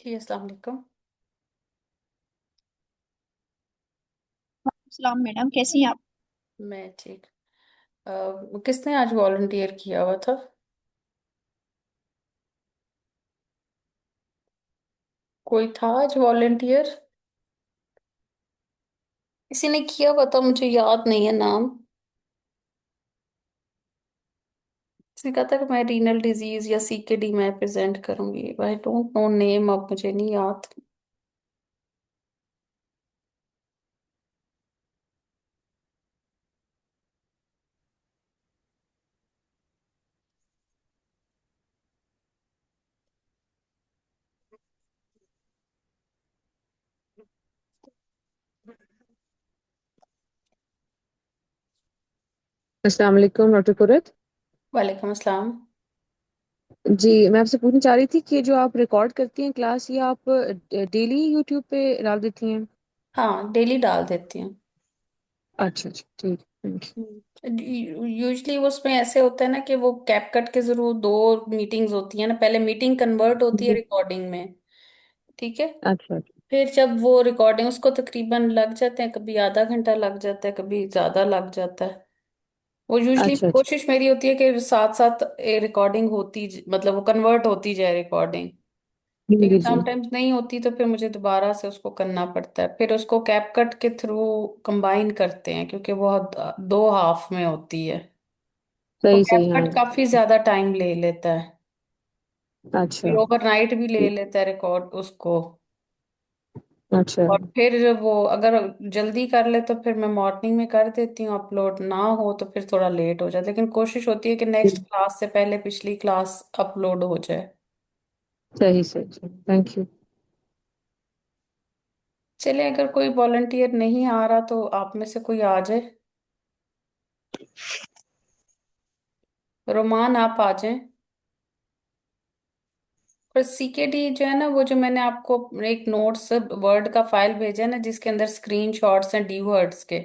जी अस्सलाम वालेकुम। सलाम मैडम, कैसी हैं आप? मैं ठीक। किसने आज वॉलंटियर किया हुआ था? कोई था आज वॉलंटियर? किसी ने किया हुआ था, मुझे याद नहीं है नाम। किसी ने कहा था कि मैं रीनल डिजीज या सीकेडी मैं प्रेजेंट करूंगी। आई डोंट नो नेम, अब मुझे नहीं याद। अस्सलाम वालेकुम डॉक्टर कुरत। वालेकुम अस्सलाम। जी, मैं आपसे पूछना चाह रही थी कि जो आप रिकॉर्ड करती हैं क्लास, ये आप डेली यूट्यूब पे डाल देती हैं? हाँ, डेली डाल देती हूँ। अच्छा अच्छा, ठीक, थैंक यूजली उसमें ऐसे होता है ना कि वो कैप कट के जरूर दो मीटिंग्स होती है ना, पहले मीटिंग कन्वर्ट यू होती है जी। रिकॉर्डिंग में। ठीक है। अच्छा अच्छा। फिर जब वो रिकॉर्डिंग, उसको तकरीबन लग जाते हैं, कभी आधा घंटा लग जाता है, कभी ज्यादा लग जाता है। वो यूजली अच्छा अच्छा। कोशिश मेरी होती है कि साथ साथ रिकॉर्डिंग मतलब वो कन्वर्ट होती जाए रिकॉर्डिंग। लेकिन जी जी। समटाइम्स नहीं होती तो फिर मुझे दोबारा से उसको करना पड़ता है, फिर उसको कैपकट के थ्रू कंबाइन करते हैं क्योंकि वो दो हाफ में होती है। और सही सही, हाँ। कैपकट काफी ज्यादा टाइम ले लेता है। फिर अच्छा। ओवरनाइट भी ले लेता है रिकॉर्ड उसको। अच्छा। और फिर वो अगर जल्दी कर ले तो फिर मैं मॉर्निंग में कर देती हूँ अपलोड, ना हो तो फिर थोड़ा लेट हो जाता है, लेकिन कोशिश होती है कि नेक्स्ट क्लास से पहले पिछली क्लास अपलोड हो जाए। सही सही सही, थैंक यू। चलिए, अगर कोई वॉलंटियर नहीं आ रहा तो आप में से कोई आ जाए। रोमान, आप आ जाएं। और सीकेडी जो है ना, वो जो मैंने आपको एक नोट्स वर्ड का फाइल भेजा है ना, जिसके अंदर स्क्रीन शॉट्स हैं डी वर्ड्स के,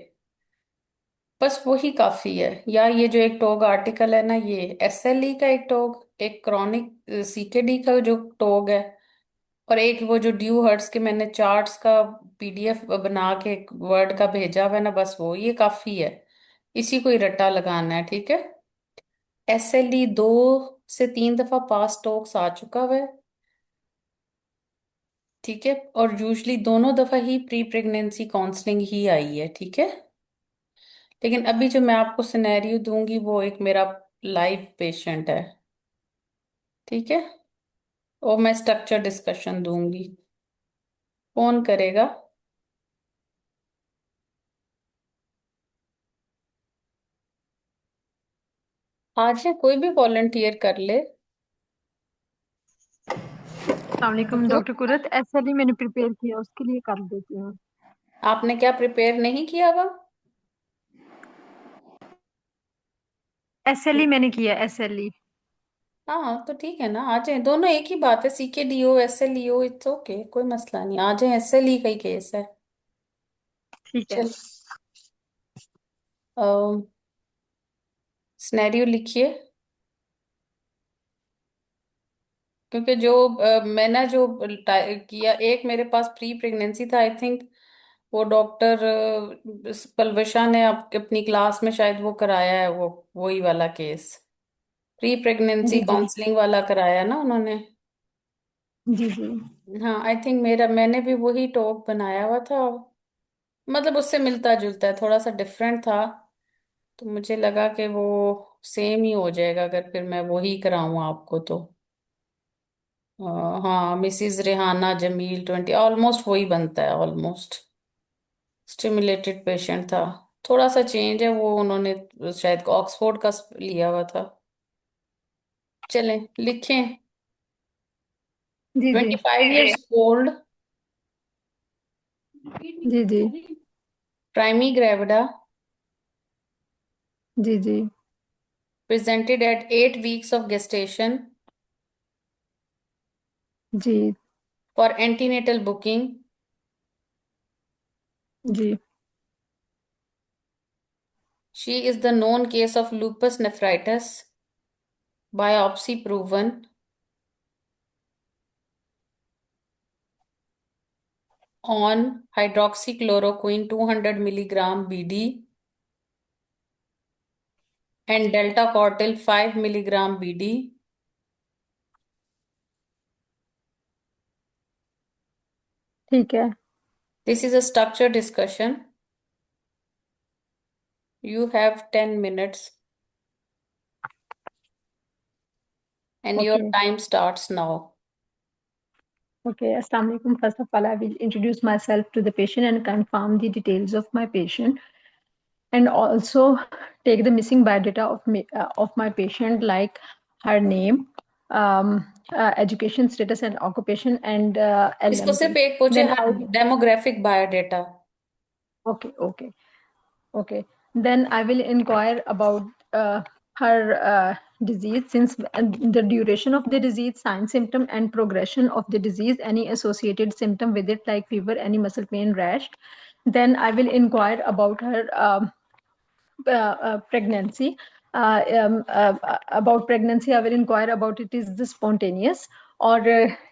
बस वही काफी है। या ये जो एक टॉग आर्टिकल है ना, ये एसएलई का एक टॉग, एक क्रॉनिक सीकेडी का जो टॉग है, और एक वो जो ड्यू हर्ट्स के मैंने चार्ट्स का पीडीएफ बना के एक वर्ड का भेजा हुआ है ना, बस वो ये काफी है। इसी को ही रट्टा लगाना है, ठीक है। एसएलई 2 से 3 दफा पास टॉक्स आ चुका हुआ है। ठीक है। और यूजली दोनों दफा ही प्री प्रेगनेंसी काउंसलिंग ही आई है, ठीक है। लेकिन अभी जो मैं आपको सिनेरियो दूंगी वो एक मेरा लाइव पेशेंट है, ठीक है। और मैं स्ट्रक्चर डिस्कशन दूंगी। कौन करेगा? आज है, कोई भी वॉलंटियर कर ले। वालेकुम तो डॉक्टर कुरत, एसएलई मैंने प्रिपेयर किया, उसके लिए कर देती हूँ। आपने क्या प्रिपेयर नहीं किया हुआ? एसएलई मैंने किया, एसएलई। हाँ तो ठीक है ना, आ जाए। दोनों एक ही बात है, CK DO S L E O, it's okay, कोई मसला नहीं, आ जाए। एस एल ई का ही केस है। ठीक है। चल, सिनेरियो लिखिए। क्योंकि जो मैंने जो किया, एक मेरे पास प्री प्रेगनेंसी था, आई थिंक वो डॉक्टर पलवशा ने अपनी क्लास में शायद वो कराया है, वो वही वाला केस, प्री प्रेगनेंसी जी जी। काउंसलिंग वाला कराया ना उन्होंने। जी जी। हाँ, आई थिंक मैंने भी वही टॉक बनाया हुआ था। मतलब उससे मिलता जुलता है, थोड़ा सा डिफरेंट था, तो मुझे लगा कि वो सेम ही हो जाएगा अगर फिर मैं वही कराऊं आपको तो। अ, हाँ, मिसिज रेहाना जमील 20, ऑलमोस्ट वही बनता है, ऑलमोस्ट। स्टिमुलेटेड पेशेंट था। थोड़ा सा चेंज है, वो उन्होंने शायद ऑक्सफोर्ड का लिया हुआ था। चलें, लिखें। जी जी। 25 years old, जी जी। प्राइमी ग्रेविडा, जी जी। presented at 8 weeks of gestation जी for antenatal booking. जी। She is the known case of lupus nephritis, biopsy proven. on hydroxychloroquine 200 milligram BD and delta cortil 5 milligram BD. ठीक है. This is a structured discussion. You have 10 minutes and your Okay. time starts now. Okay. Assalamu alaikum. First of all, I will introduce myself to the patient and confirm the details of my patient, and also take the missing biodata of my patient, like her name, education status and occupation, and इसको सिर्फ LMT. एक पूछे, Then हाँ, I demographic biodata. Okay, okay, okay. Then I will inquire about her disease, since the duration of the disease, sign, symptom, and progression of the disease, any associated symptom with it, like fever, any muscle pain, rash. Then I will inquire about her pregnancy. About pregnancy, I will inquire about it is the spontaneous or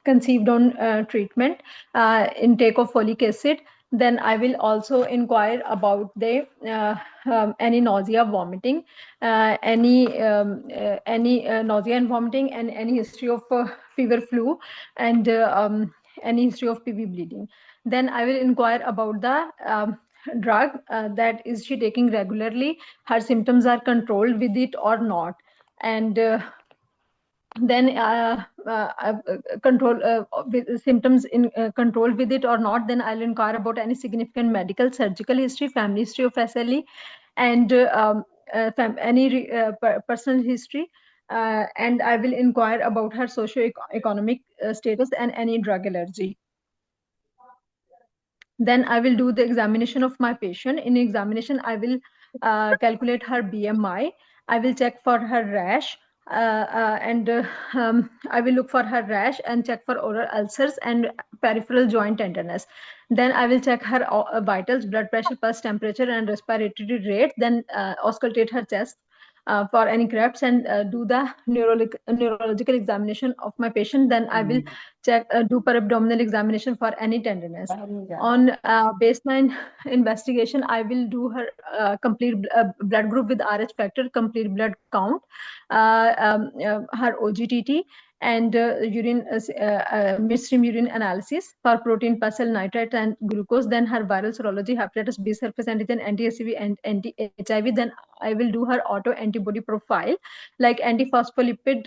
conceived on treatment, intake of folic acid. Then I will also inquire about the any nausea, vomiting, any nausea and vomiting, and any history of fever, flu, and any history of PV bleeding. Then I will inquire about the drug, that is she taking regularly, her symptoms are controlled with it or not, and then control with symptoms in control with it or not. Then I'll inquire about any significant medical, surgical history, family history of SLE, and any personal history, and I will inquire about her socio-economic status and any drug allergy. Then I will do the examination of my patient. In examination, I will calculate her BMI. I will check for her rash, and I will look for her rash and check for oral ulcers and peripheral joint tenderness. Then I will check her vitals, blood pressure, pulse, temperature, and respiratory rate. Then auscultate her chest for any crepes, and do the neurological examination of my patient. Then I will check, do per abdominal examination for any tenderness. On baseline investigation, I will do her complete blood group with RH factor, complete blood count, her OGTT, and urine midstream urine analysis for protein, pus, nitrite, and glucose. Then her viral serology, hepatitis B surface antigen, anti-HCV, and anti-HIV. Then I will do her auto antibody profile, like anti-phospholipid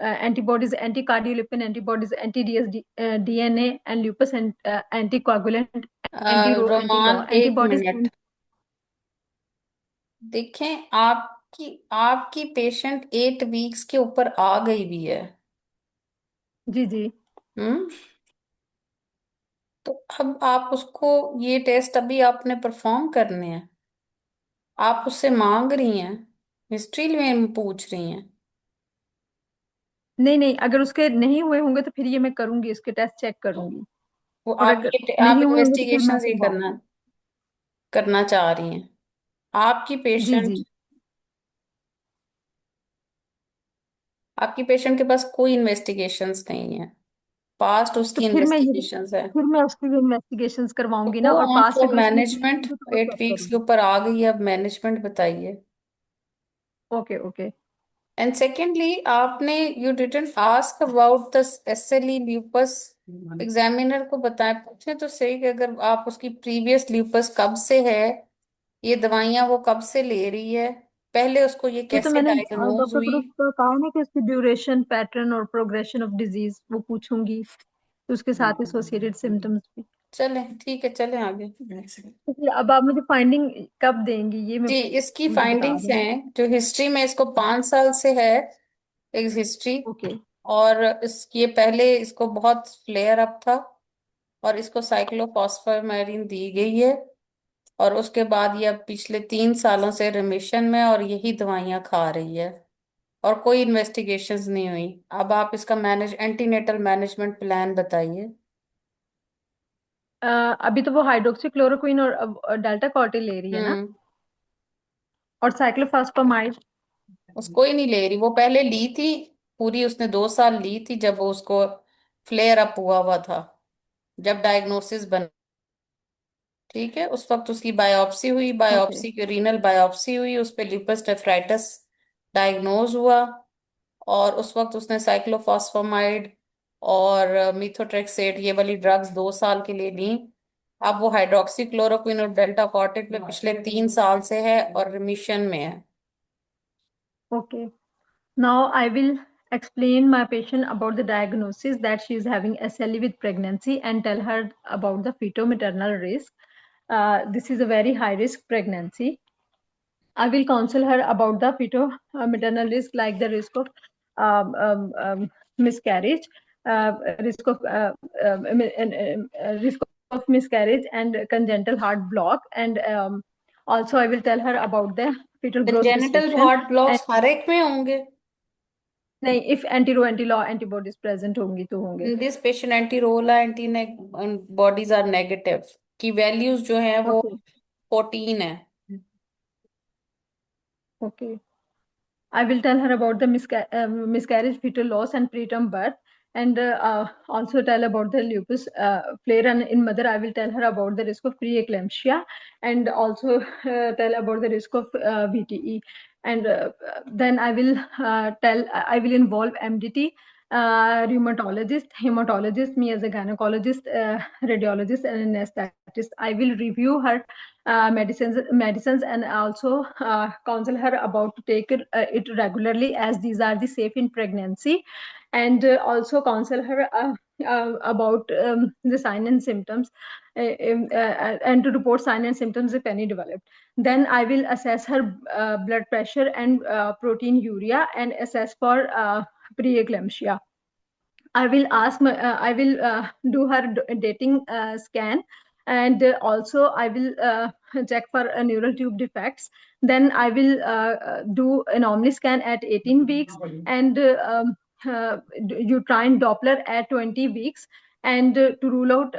antibodies, anti-cardiolipin antibodies, anti-DS DNA, and lupus, and anticoagulant, anti-raw रोमान, एक antibodies. Minute. देखें, आपकी आपकी patient 8 weeks के ऊपर आ गई भी है. जी जी. हम्म. तो अब आप उसको ये टेस्ट अभी आपने परफॉर्म करने हैं. आप उससे मांग रही हैं, हिस्ट्री में पूछ रही हैं. नहीं नहीं, अगर उसके नहीं हुए होंगे तो फिर ये मैं करूंगी, उसके टेस्ट चेक करूंगी, वो और आप अगर ये आप नहीं हुए होंगे तो फिर मैं इन्वेस्टिगेशन ही करना करवाऊंगी. करना चाह रही हैं. आपकी जी पेशेंट जी. आपकी पेशेंट के पास कोई इन्वेस्टिगेशंस नहीं है. पास्ट तो उसकी फिर मैं ये इन्वेस्टिगेशंस है. फिर मैं उसकी भी इन्वेस्टिगेशंस तो करवाऊंगी गो ना, और ऑन पास्ट फॉर अगर उसमें कुछ मैनेजमेंट. होंगे तो मैं एट चेक वीक्स के करूंगी. ऊपर आ गई है, अब मैनेजमेंट बताइए. Okay okay. एंड सेकेंडली, आपने you didn't ask about the SLE lupus. Examiner को बताएं, पूछे तो सही कि अगर आप उसकी प्रीवियस ल्यूपस कब से है, ये दवाइयां वो कब से ले रही है, पहले उसको ये ये तो कैसे मैंने डायग्नोज डॉक्टर हुई. फरूक को कहा है ना कि उसकी ड्यूरेशन, पैटर्न और प्रोग्रेशन ऑफ डिजीज वो पूछूंगी, तो उसके साथ एसोसिएटेड सिम्टम्स भी. चलें, ठीक है, चलें आगे. तो फिर अब आप मुझे फाइंडिंग कब देंगी, ये जी, इसकी मुझे बता फाइंडिंग्स दें. हैं जो हिस्ट्री में इसको 5 साल से है, एक हिस्ट्री. ओके. और ये पहले इसको बहुत फ्लेयर अप था, और इसको साइक्लोफॉस्फामाइडिन दी गई है. और उसके बाद ये अब पिछले 3 सालों से रिमिशन में और यही दवाइयाँ खा रही है, और कोई इन्वेस्टिगेशंस नहीं हुई. अब आप इसका एंटीनेटल मैनेजमेंट प्लान बताइए. अभी तो वो हाइड्रोक्सी क्लोरोक्विन और डेल्टा कॉर्टिल ले रही है ना, हम्म. और साइक्लोफॉस्फामाइड. उसको ही नहीं ले रही, वो पहले ली थी. पूरी उसने 2 साल ली थी जब वो उसको फ्लेयर अप हुआ हुआ था. जब डायग्नोसिस बन, ठीक है, उस वक्त उसकी बायोप्सी हुई, Okay. बायोप्सी की रीनल बायोप्सी हुई, उस पे लुपस नेफ्राइटिस डायग्नोज हुआ, और उस वक्त उसने साइक्लोफॉस्फामाइड और मीथोट्रेक्सेट ये वाली ड्रग्स 2 साल के लिए ली। अब वो हाइड्रोक्सी क्लोरोक्विन और डेल्टा कॉर्टिक में पिछले 3 साल से है और रिमिशन में है। Okay. Now I will explain my patient about the diagnosis that she is having SLE with pregnancy and tell her about the fetal-maternal risk. This is a very high risk pregnancy. I will counsel her about the fetal-maternal risk, like the risk of miscarriage, risk of risk of miscarriage and congenital heart block, and also I will tell her about the fetal growth congenital restriction. Heart And blocks हर एक में होंगे? नहीं, if anti-law antibodies present होंगी तो होंगे. In this patient anti Ro La antibodies are negative की values जो है वो Okay. 14 है। Okay. I will tell her about the miscarriage, fetal loss, and preterm birth, and also tell about the lupus flare. And in mother, I will tell her about the risk of preeclampsia, and also tell about the risk of VTE. And then I will involve MDT, rheumatologist, hematologist, me as a gynecologist, radiologist, and anesthetist. I will review her medicines, and also counsel her about to take it regularly, as these are the safe in pregnancy, and also counsel her about the sign and symptoms, and to report sign and symptoms if any developed. Then I will assess her blood pressure and protein urea, and assess for preeclampsia. I will do her dating scan, and also I will check for neural tube defects. Then I will do anomaly scan at 18 weeks, and uterine Doppler at 20 weeks, and to rule out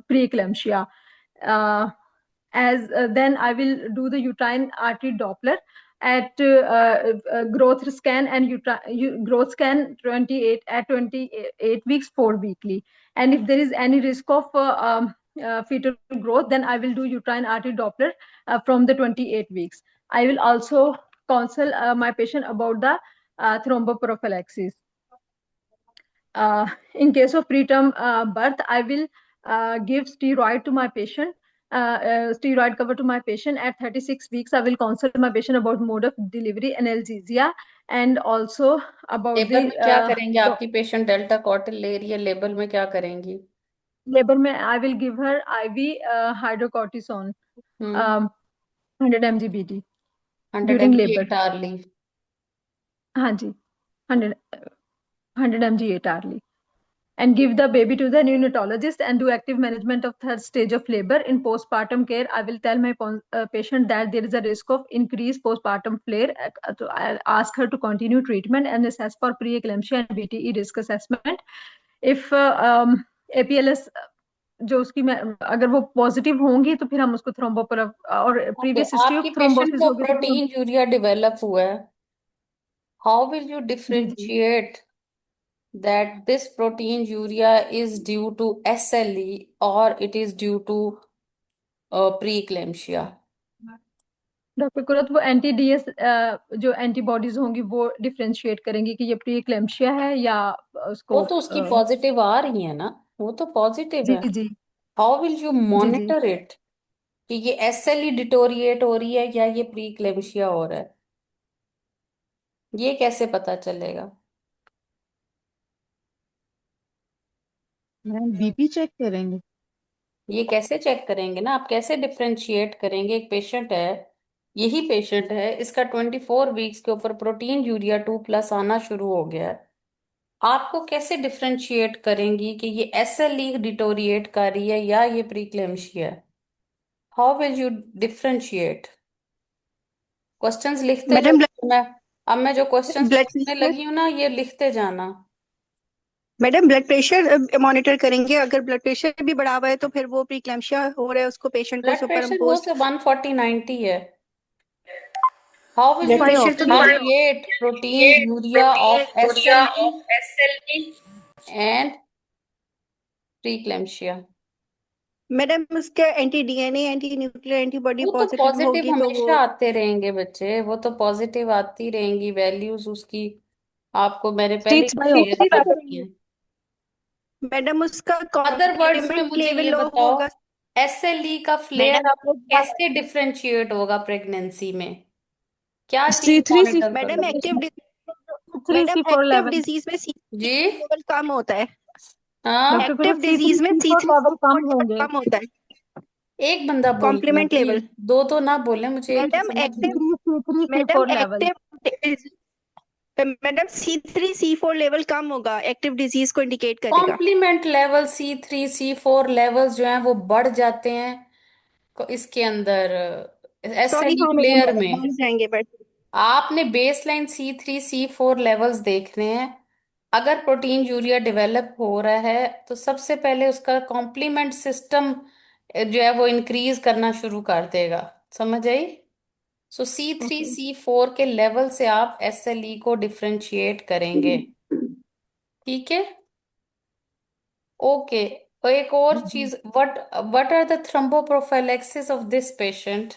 preeclampsia. Uh, as Then I will do the uterine artery Doppler at growth scan and growth scan 28 at 28 weeks 4 weekly. And if there is any risk of fetal growth, then I will do uterine artery Doppler from the 28 weeks. I will also counsel my patient about the thromboprophylaxis. In case of preterm birth, I will give steroid to my patient, steroid cover to my patient at 36 weeks. I will counsel my patient about mode of delivery, analgesia, and also about labour the में क्या करेंगे? आपकी patient delta कॉटिल ले रही है, labour में क्या करेंगी? labor में I will give her IV hydrocortisone, hmm. 100 mg BD 100 during mg labor. 8 hourly? हाँ जी, 100 mg 8 hourly. And give the baby to the neonatologist and do active management of third stage of labor. In postpartum care, I will tell my patient that there is a risk of increased postpartum flare. So I'll ask her to continue treatment and assess for preeclampsia and VTE risk assessment. If APLS जो उसकी अगर वो positive होंगी तो फिर हम उसको थ्रोम्बोपर और ओके, प्रीवियस हिस्ट्री आपकी ऑफ पेशेंट थ्रोम्बोसिस को होगी तो फिर हम. प्रोटीन यूरिया डेवलप हुआ है, हाउ विल यू जी जी. Differentiate that this protein urea is due to SLE or it is due to preeclampsia? Doctor Qurrat, वो एंटी-डीएस जो एंटीबॉडीज होंगी वो डिफरेंशिएट करेंगी कि ये प्री एक्लेम्पशिया है या वो उसको तो उसकी पॉजिटिव आ रही है ना, वो तो पॉजिटिव जी है। जी हाउ विल यू जी जी. मॉनिटर इट कि ये SLE डिटोरिएट हो रही है या ये प्रीक्लेम्शिया हो रहा है? ये कैसे पता चलेगा? मैम बीपी चेक करेंगे। ये कैसे चेक करेंगे ना, आप कैसे डिफरेंशिएट करेंगे? एक पेशेंट है, यही पेशेंट है, इसका 24 वीक्स के ऊपर प्रोटीन यूरिया 2+ आना शुरू हो गया है। आपको कैसे डिफरेंशिएट करेंगी कि ये SLE डिटोरिएट कर रही है या ये प्रीक्लेम्शिया है? How will you differentiate? Questions लिखते मैडम जाओ। मैं जो क्वेश्चंस ब्लड पूछने प्रेशर, लगी हूँ ना, ये लिखते जाना। मैडम ब्लड प्रेशर मॉनिटर करेंगे। अगर ब्लड प्रेशर भी बढ़ा हुआ है तो फिर वो प्रीक्लैम्सिया हो रहा है, उसको पेशेंट को ब्लड सुपर प्रेशर वो इम्पोज। से 140/90 है। How will blood you pressure तो differentiate proteinuria of SLE and preeclampsia. Madam उसके anti DNA anti nuclear antibody वो तो पॉजिटिव पॉजिटिव होगी तो वो हमेशा आते रहेंगे बच्चे, वो तो पॉजिटिव आती रहेंगी वैल्यूज उसकी। आपको मैंने पहले C3 शेयर बायोप्सी कर रैपिड दी है। मैडम उसका अदर वर्ड्स में कॉम्प्लीमेंट मुझे लेवल ये लो बताओ, होगा। एसएलई का फ्लेयर मैडम अप कैसे डिफरेंशिएट होगा प्रेगनेंसी में? क्या चीज C3 मॉनिटर मैडम करोगे? Active three C madam four active level. Disease में सी जी। लेवल कम होता है। हाँ, डॉक्टर को एक्टिव सी थ्री डिजीज में सी सी फोर थ्री लेवल कम लेवल होंगे। कम होता है। एक बंदा बोल लेना कॉम्प्लीमेंट जी, लेवल दो तो ना बोले, मुझे एक ही मैडम समझ सी में। Active three C three C madam four level. Active madam C3 C4 level कम होगा, एक्टिव डिजीज को इंडिकेट करेगा। Complement level C3 C4 levels जो हैं वो बढ़ जाते हैं इसके अंदर, सॉरी एसएलई हाँ मैडम प्लेयर में। बढ़ जाएंगे बट आपने बेसलाइन C3 C4 लेवल्स देखने हैं। अगर प्रोटीन यूरिया डेवलप हो रहा है तो सबसे पहले उसका कॉम्प्लीमेंट सिस्टम जो है वो इंक्रीज करना शुरू कर देगा। समझ आई? सो C3 C4 के लेवल से आप एसएलई को डिफरेंशिएट करेंगे। ठीक है, ओके। एक और चीज, what are the thromboprophylaxis of this patient?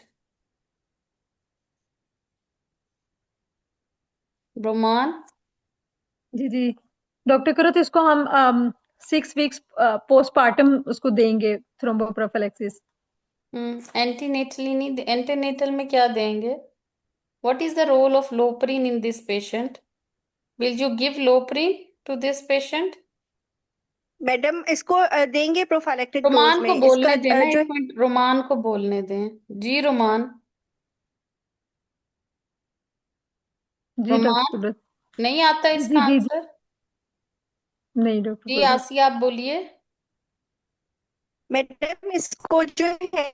रोमान। जी जी डॉक्टर करो तो इसको हम 6 वीक्स पोस्टमार्टम उसको देंगे थ्रोम्बोप्रोफिलैक्सिस। एंटीनेटली नहीं, एंटीनेटल में क्या देंगे? What is the role of Loprin in this patient? Will you give Loprin to this patient? Madam इसको देंगे प्रोफाइलेक्टिक डोज रोमान को में इसका बोलने देना, जो एक मिनट रोमान को बोलने दें। जी रोमान। जी रोमान, डॉक्टर। नहीं आता जी इसका जी जी जी। आंसर? नहीं डॉक्टर जी कुर्रत। आसिया, आप बोलिए। मैडम इसको जो है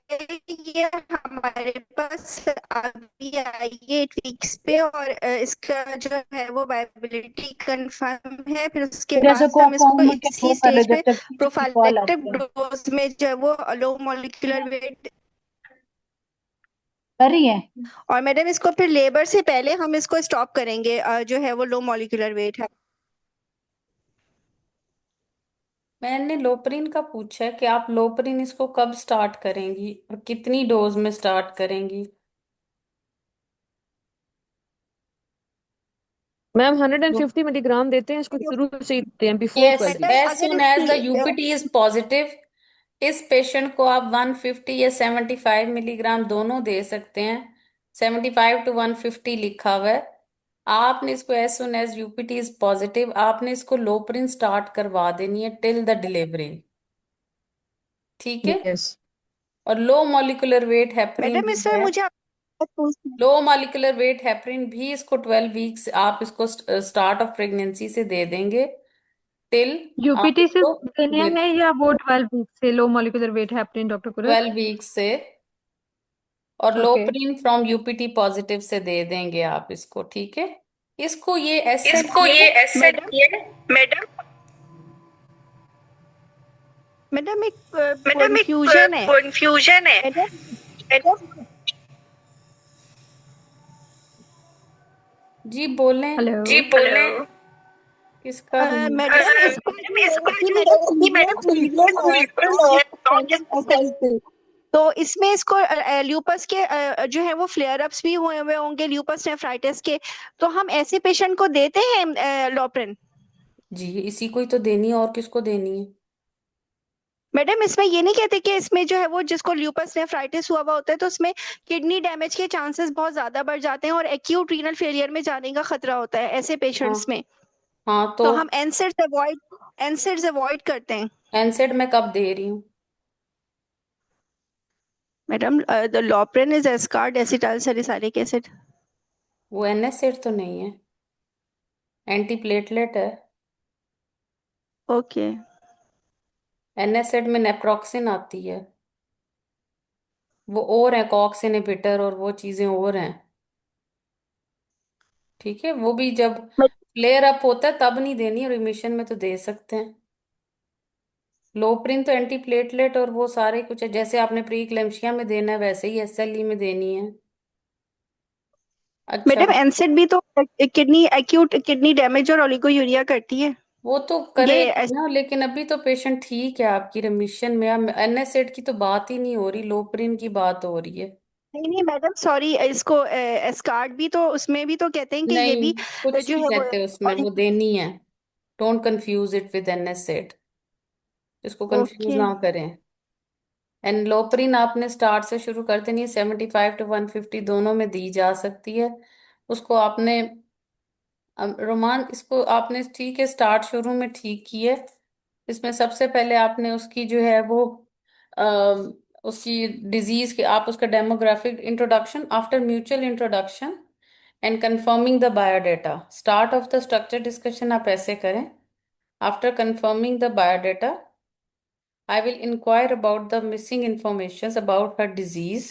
ये हमारे पास अभी आई है 8 वीक्स पे और इसका जो है वो वायबिलिटी कंफर्म है। फिर उसके जैसे बाद को हम इसको फोन में क्या वो इसी कर रहे स्टेज जब पे तक किसी की कॉल प्रोफाइलेक्टिव आती है। डोज में जो है वो लो मॉलिक्यूलर वेट कर रही है। और मैडम इसको फिर लेबर से पहले हम इसको स्टॉप करेंगे जो है वो लो मॉलिक्यूलर वेट है। मैंने लोपरिन का पूछा है कि आप लोपरिन इसको कब स्टार्ट करेंगी और कितनी डोज में स्टार्ट करेंगी? मैम 150 मिलीग्राम देते हैं इसको, शुरू से ही देते हैं before yes, 12 madam weeks. As अगर सुन एज द इसकी यूपीटी इज पॉजिटिव, इस पेशेंट को आप 150 या 75 मिलीग्राम दोनों दे सकते हैं। 75 to 150 लिखा हुआ है। आपने इसको as soon as UPT is positive, आपने इसको लोपरिन स्टार्ट करवा देनी है टिल द डिलीवरी। ठीक है। यस। और लो मॉलिक्यूलर वेट हेपरिन मैडम जो इसमें है, मुझे आपसे पूछना है। लो मॉलिक्यूलर वेट हेपरिन भी इसको 12 वीक्स आप इसको स्टार्ट ऑफ प्रेगनेंसी से दे देंगे टिल आप यूपीटी से इसको देने हैं या वो 12 वीक से low molecular weight happening doctor Qurrat? 12 weeks से, और okay. Loprin from UPT positive से दे देंगे आप इसको। ठीक है, इसको ये ऐसे इसको लिए। ये ऐसे मैडम मैडम मैडम एक मैडम एक कंफ्यूजन है। कंफ्यूजन है। मैडम मैडम जी बोलें। जी हेलो। बोलें। किसका मैडम इसको मैडम जो है इसको कि जो मैडम है कि सीवियर मैडम सीरियस लीवर है, नॉट जस्ट। तो इसमें इसको ल्यूपस के जो है वो फ्लेयर अप्स भी हुए हुए होंगे ल्यूपस नेफ्राइटिस के। तो हम ऐसे पेशेंट को देते हैं लोप्रिन। जी इसी को ही तो देनी है, और किसको देनी है? मैडम इसमें ये नहीं कहते कि इसमें जो है वो जिसको ल्यूपस नेफ्राइटिस हुआ हुआ होता है तो उसमें किडनी डैमेज के चांसेस बहुत ज्यादा बढ़ जाते हैं और एक्यूट रीनल फेलियर में जाने का खतरा होता है ऐसे हाँ। पेशेंट्स में। हाँ तो तो हम एनसेड्स अवॉइड करते हैं। एनसेड में कब दे रही हूँ? Madam the Loprin is Ascard acetyl salicylic acid. वो एनएसएड तो नहीं है, एंटीप्लेटलेट है। ओके एनएसएड में नेप्रोक्सिन आती है, वो और है कॉक्स इनहिबिटर, और वो चीजें और हैं। ठीक है, वो भी जब फ्लेयर अप होता है तब नहीं देनी, रिमिशन में तो दे सकते हैं। लोप्रिन तो एंटीप्लेटलेट और वो सारे कुछ है, जैसे आपने प्री इक्लेम्शिया में देना है वैसे ही एसएलई में देनी है। अच्छा। मैडम एनसेड भी तो किडनी एक्यूट किडनी डैमेज और ओलिगोयूरिया करती है। वो तो ये करेगी ना, लेकिन अभी तो पेशेंट ठीक है, आपकी रिमिशन में। अब एनएसएड की तो बात ही नहीं हो रही, लोपरिन की बात हो रही है। नहीं नहीं मैडम सॉरी, इसको एस्कार्ट भी तो उसमें भी तो कहते हैं कि ये नहीं, भी कुछ जो नहीं है वो। कहते उसमें, और वो देनी है। Don't confuse it with NSAID, इसको कंफ्यूज ओके ना करें। एनलोपरिन आपने स्टार्ट से शुरू कर देनी है, 75 to 150 दोनों में दी जा सकती है। उसको आपने रोमान, इसको आपने ठीक है स्टार्ट शुरू में ठीक की है। इसमें सबसे पहले आपने उसकी जो है वो अ, उसकी डिजीज के, आप उसका demographic introduction, after mutual introduction and confirming the biodata, start of the structure discussion आप ऐसे करें। After confirming the biodata, I will inquire about the missing informations about her disease,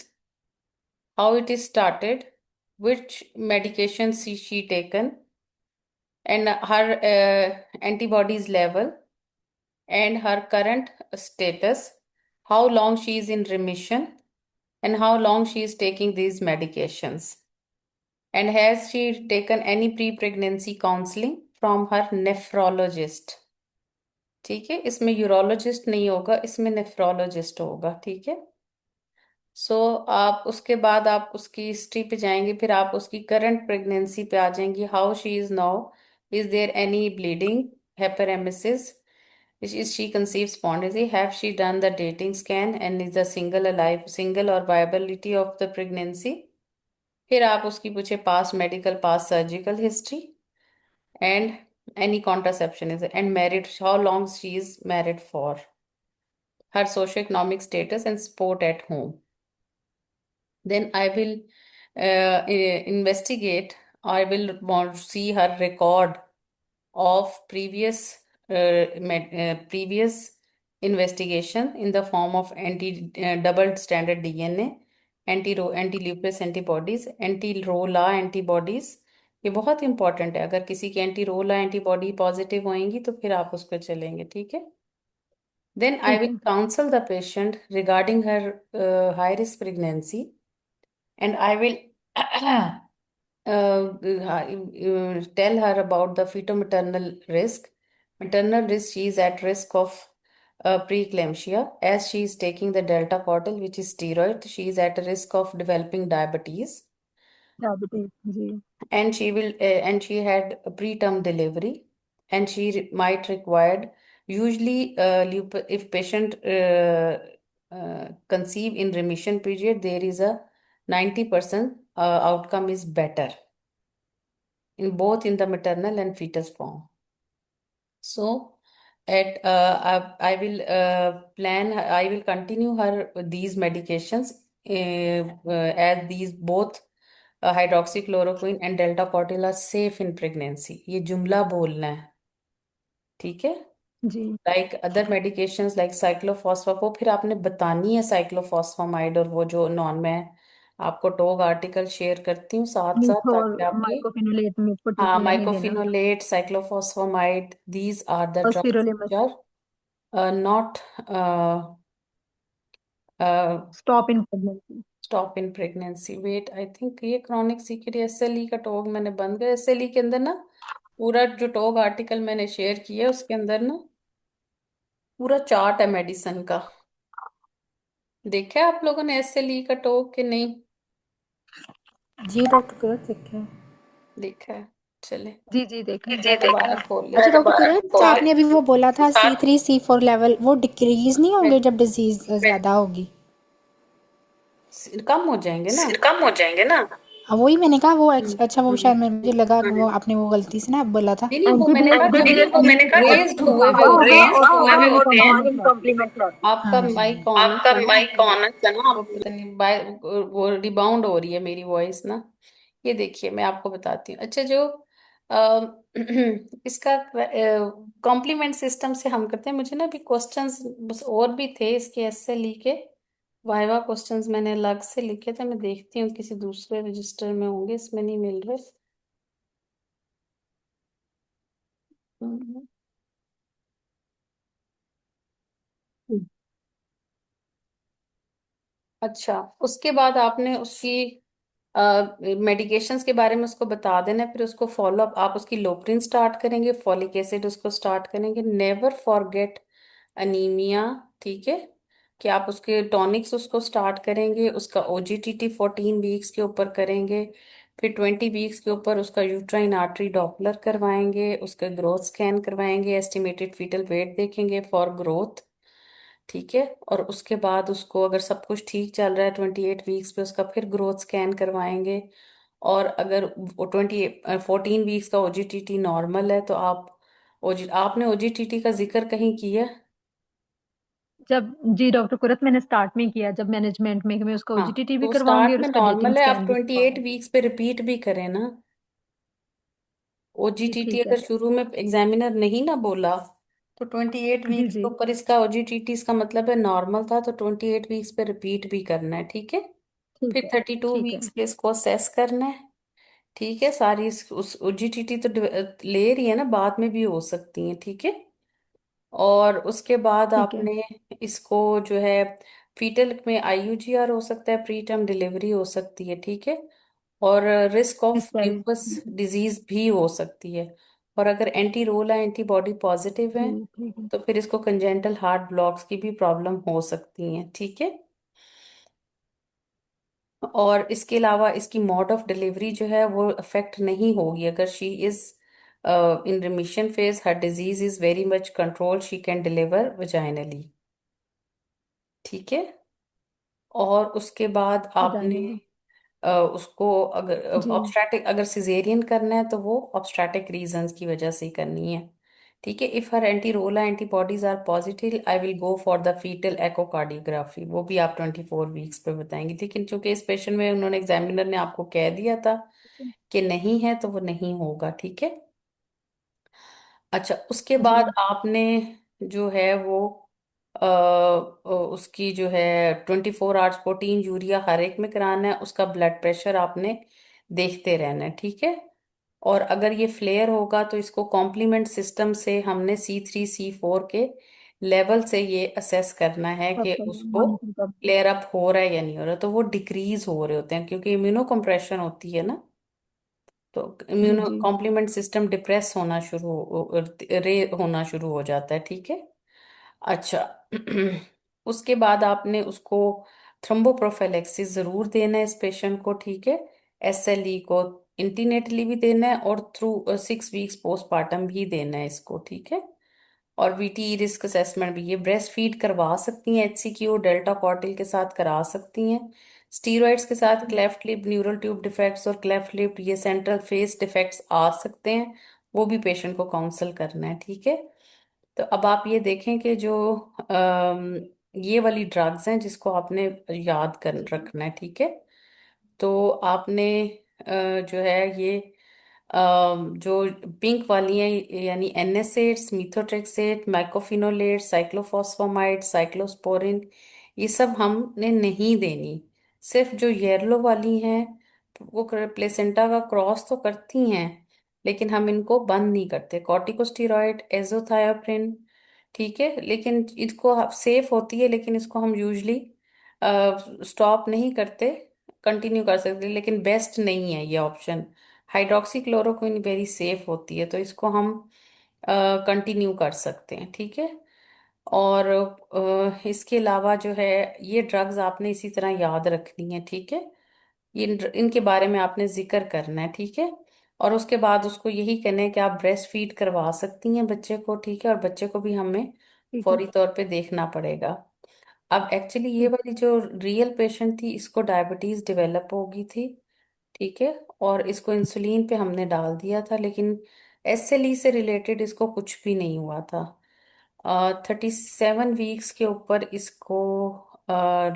how it is started, which medications she taken, and her antibodies level, and her current status, how long she is in remission, and how long she is taking these medications. And has she taken any pre-pregnancy counseling from her nephrologist? ठीक है, इसमें urologist नहीं होगा, इसमें nephrologist होगा। ठीक है। सो आप उसके बाद आप उसकी हिस्ट्री पे जाएंगे, फिर आप उसकी करंट प्रेगनेंसी पे आ जाएंगी। How she is now, is there any bleeding, hyperemesis, is she conceive spontaneously, have she done the dating scan, and is the single alive, single और वायबिलिटी ऑफ द प्रेगनेंसी। फिर आप उसकी पूछे past medical, past surgical history, and any contraception is, and married, how long she is married for, her socio economic status and support at home. Then I will investigate. I will want to see her record of previous investigation in the form of anti double standard DNA, anti-lupus antibodies, anti-rola antibodies। ये बहुत important है, अगर किसी की anti रोला antibody positive होएंगी तो फिर आप उसको चलेंगे। ठीक है। Then I ठीक will है। counsel the patient regarding her high risk pregnancy, and I will tell her about the fetal-maternal risk. Maternal risk, she is at risk of preeclampsia as she is taking the delta cortical, which is steroid. She is at risk of developing diabetes, diabetes जी। and she had a preterm delivery, and she might required, usually if patient conceive in remission period, there is a 90% outcome is better in both in the maternal and fetus form. So at I will plan, I will continue her these medications as these both hydroxychloroquine and delta cortical are safe in pregnancy। ये जुमला बोलना है। ठीक है। जी। Like other medications like साइक्लोफॉस्फा, वो फिर आपने बतानी है साइक्लोफॉस्फामाइड, और वो जो नॉन, मैं आपको टोग आर्टिकल शेयर करती हूँ साथ साथ, मीथो ताकि आपकी। माइकोफिनोलेट में हाँ, पर्टिकुलर नहीं देना। mycophenolate, cyclophosphamide, these are the और drugs सिरोलेमस। which are not uh, stop in pregnancy. stop in pregnancy। Wait, I think ये chronic CKD SLE का टॉग मैंने बंद किया। SLE के अंदर ना पूरा जो टॉग आर्टिकल मैंने शेयर किया है, उसके अंदर ना पूरा चार्ट है मेडिसिन का। देखा है आप लोगों ने SLE का टॉग कि नहीं? जी डॉक्टर किरण देखते हैं। देखा है। चले, जी जी देखा है। मैं दोबारा खोल अच्छा लेती डॉक्टर किरण, आपने अभी वो बोला था हूँ। C3 C4 लेवल वो डिक्रीज नहीं होंगे जब डिजीज ज्यादा होगी? कम हो जाएंगे ना। कम हो जाएंगे ना। हाँ वही मैंने कहा वो अच्छा वो हम्म। शायद मुझे लगा कि वो आपने वो गलती से ना बोला था। नहीं नहीं, वो मैंने कहा जब एंटीडीएस रेज्ड हुए हुए ज्यादा होते होगा हैं। और थोड़ा और हाँ, नॉन इनकम्प्लीमेंट लॉट। आपका हाँ जी। माइक ऑन है आपका सुना माइक आपने? ऑन है क्या ना? वो पता नहीं वो रिबाउंड हो रही है मेरी वॉइस ना। ये देखिए, मैं आपको बताती हूँ। अच्छा, जो अ, इसका कॉम्प्लीमेंट सिस्टम से हम करते हैं। मुझे ना अभी क्वेश्चंस बस और भी थे इसके, ऐसे लिखे वाइवा क्वेश्चंस मैंने अलग से लिखे थे। मैं देखती हूँ किसी दूसरे रजिस्टर में होंगे, इसमें नहीं मिल रहे। हम्म। अच्छा, उसके बाद आपने उसकी मेडिकेशंस के बारे में उसको बता देना, फिर उसको फॉलो अप, आप उसकी लोप्रिन स्टार्ट करेंगे, फॉलिक एसिड उसको स्टार्ट करेंगे, नेवर फॉरगेट अनीमिया, ठीक है, कि आप उसके टॉनिक्स उसको स्टार्ट करेंगे, उसका ओजीटीटी 14 वीक्स के ऊपर करेंगे, फिर 20 वीक्स के ऊपर उसका यूट्राइन आर्टरी डॉपलर करवाएंगे, उसका ग्रोथ स्कैन करवाएंगे, एस्टिमेटेड फीटल वेट देखेंगे फॉर ग्रोथ, ठीक है, और उसके बाद उसको अगर सब कुछ ठीक चल रहा है 28 वीक्स पे उसका फिर ग्रोथ स्कैन करवाएंगे, और अगर वो 14 वीक्स का ओजीटीटी नॉर्मल है तो आप आपने ओजीटीटी का जिक्र कहीं किया? जब जी डॉक्टर कुरत मैंने स्टार्ट में किया, जब मैनेजमेंट में कि मैं उसका हाँ, ओजीटीटी भी तो करवाऊंगी स्टार्ट और में उसका डेटिंग नॉर्मल है, आप स्कैन भी 28 वीक्स पे रिपीट भी करें ना। जी ओजीटीटी ठीक है। अगर शुरू में एग्जामिनर नहीं ना बोला तो 28 वीक्स के जी ऊपर इसका ओजीटीटी, इसका मतलब है नॉर्मल था, तो 28 वीक्स पे रिपीट भी करना है, ठीक है। ठीक फिर है। थर्टी टू ठीक है। वीक्स पे इसको असेस करना है, ठीक है। सारी उस ओजीटीटी तो ले रही है ना, बाद में भी हो सकती है, ठीक है। और उसके बाद ठीक है। आपने इसको जो है फीटल में आईयूजीआर हो सकता है, प्री टर्म डिलीवरी हो सकती है, ठीक है, और risk of miscarriage. Lupus disease भी हो सकती है। और अगर एंटी रोला एंटीबॉडी पॉजिटिव है जी ठीक है। तो फिर इसको कंजेंटल हार्ट ब्लॉक्स की भी प्रॉब्लम हो सकती है, ठीक है। और इसके अलावा इसकी मोड ऑफ डिलीवरी जो है वो अफेक्ट नहीं होगी अगर she is in remission phase, her disease is very much control, she can deliver vaginally, ठीक है। और उसके बाद आपने वजाइनली। उसको अगर जी ऑब्स्ट्रैटिक, अगर सिजेरियन करना है तो वो ऑब्स्ट्रैटिक रीजंस की वजह से ही करनी है, ठीक है। If her anti Ro La antibodies are positive I will go for the fetal echocardiography, वो भी आप 24 वीक्स पे बताएंगे, लेकिन चूंकि इस पेशेंट में उन्होंने एग्जामिनर ने आपको कह दिया था कि नहीं है तो वो नहीं होगा, ठीक है। अच्छा, उसके जी बाद आपने जो है वो उसकी जो है 24 आवर्स प्रोटीन यूरिया हर एक में कराना है, उसका ब्लड प्रेशर आपने देखते रहना है, ठीक है। और अगर ये फ्लेयर होगा तो इसको कॉम्प्लीमेंट सिस्टम से हमने C3 C4 के लेवल से ये असेस करना है कि उसको मॉनिटर कर। फ्लेयर अप हो रहा है या नहीं हो रहा, तो वो डिक्रीज हो रहे होते हैं क्योंकि इम्यूनो कंप्रेशन होती है ना, तो जी इम्यूनो जी कॉम्प्लीमेंट सिस्टम डिप्रेस होना रे होना शुरू हो जाता है, ठीक है। अच्छा उसके बाद आपने उसको थ्रोम्बोप्रोफिलैक्सिस जरूर देना है इस पेशेंट को, ठीक है। SLE को इंटीनेटली भी देना है और थ्रू 6 वीक्स पोस्टमार्टम भी देना है इसको, ठीक है। और VTE रिस्क असेसमेंट भी ये ब्रेस्ट फीड करवा सकती हैं, HCQ डेल्टा कॉर्टिल के साथ करा सकती हैं, स्टीरॉइड्स के साथ cleft lip neural tube defects और क्लेफ्ट लिप ये सेंट्रल फेस डिफेक्ट्स आ सकते हैं, वो भी पेशेंट को काउंसल करना है, ठीक है। तो अब आप ये देखें कि जो ये वाली ड्रग्स हैं जिसको आपने याद कर रखना है, ठीक है। तो आपने जो है ये जो पिंक वाली हैं यानी NSAIDs, मीथोट्रेक्सेट, माइकोफिनोलेट, साइक्लोफॉस्फामाइड, साइक्लोस्पोरिन, ये सब हमने नहीं देनी। सिर्फ जो येलो वाली हैं वो प्लेसेंटा का क्रॉस तो करती हैं, लेकिन हम इनको बंद नहीं करते, कॉर्टिकोस्टेरॉइड, एजोथायोप्रिन, ठीक है, लेकिन इसको सेफ होती है, लेकिन इसको हम यूजली स्टॉप नहीं करते, कंटिन्यू कर सकते, लेकिन बेस्ट नहीं है ये option. Hydroxy chloroquine very safe होती है तो इसको हम कंटिन्यू कर सकते हैं, ठीक है। और इसके अलावा जो है ये ड्रग्स आपने इसी तरह याद रखनी है, ठीक है। इनके बारे में आपने जिक्र करना है, ठीक है। और उसके बाद उसको यही कहना है कि आप ब्रेस्ट फीड करवा सकती हैं बच्चे को, ठीक है, और बच्चे को भी हमें ठीक है। फौरी तौर पे देखना पड़ेगा। अब एक्चुअली ये ठीक। वाली जो रियल पेशेंट थी इसको डायबिटीज डेवलप हो गई थी, ठीक है, और इसको इंसुलिन पे हमने डाल दिया था, लेकिन SLE से रिलेटेड इसको कुछ भी नहीं हुआ था। 37 वीक्स के ऊपर इसको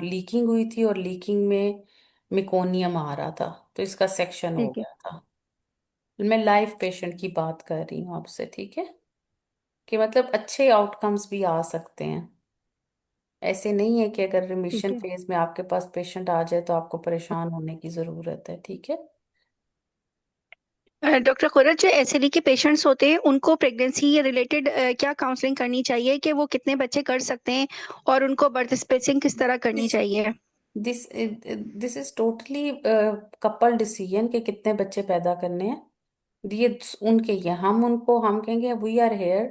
लीकिंग हुई थी और लीकिंग में मिकोनियम आ रहा था, तो इसका सेक्शन हो ठीक है। गया था। मैं लाइव पेशेंट की बात कर रही हूँ आपसे, ठीक है, कि मतलब अच्छे आउटकम्स भी आ सकते हैं। ऐसे नहीं है कि अगर ठीक रिमिशन है। फेज में आपके पास पेशेंट आ जाए तो आपको परेशान होने की जरूरत है, ठीक है। डॉक्टर खुरद, जो एसएलई के पेशेंट्स होते हैं उनको प्रेगनेंसी रिलेटेड क्या काउंसलिंग करनी चाहिए, कि वो कितने बच्चे कर सकते हैं और उनको बर्थ स्पेसिंग किस तरह करनी चाहिए? This this is totally couple decision के कितने बच्चे पैदा करने हैं। ये उनके ही है। हम कहेंगे we are here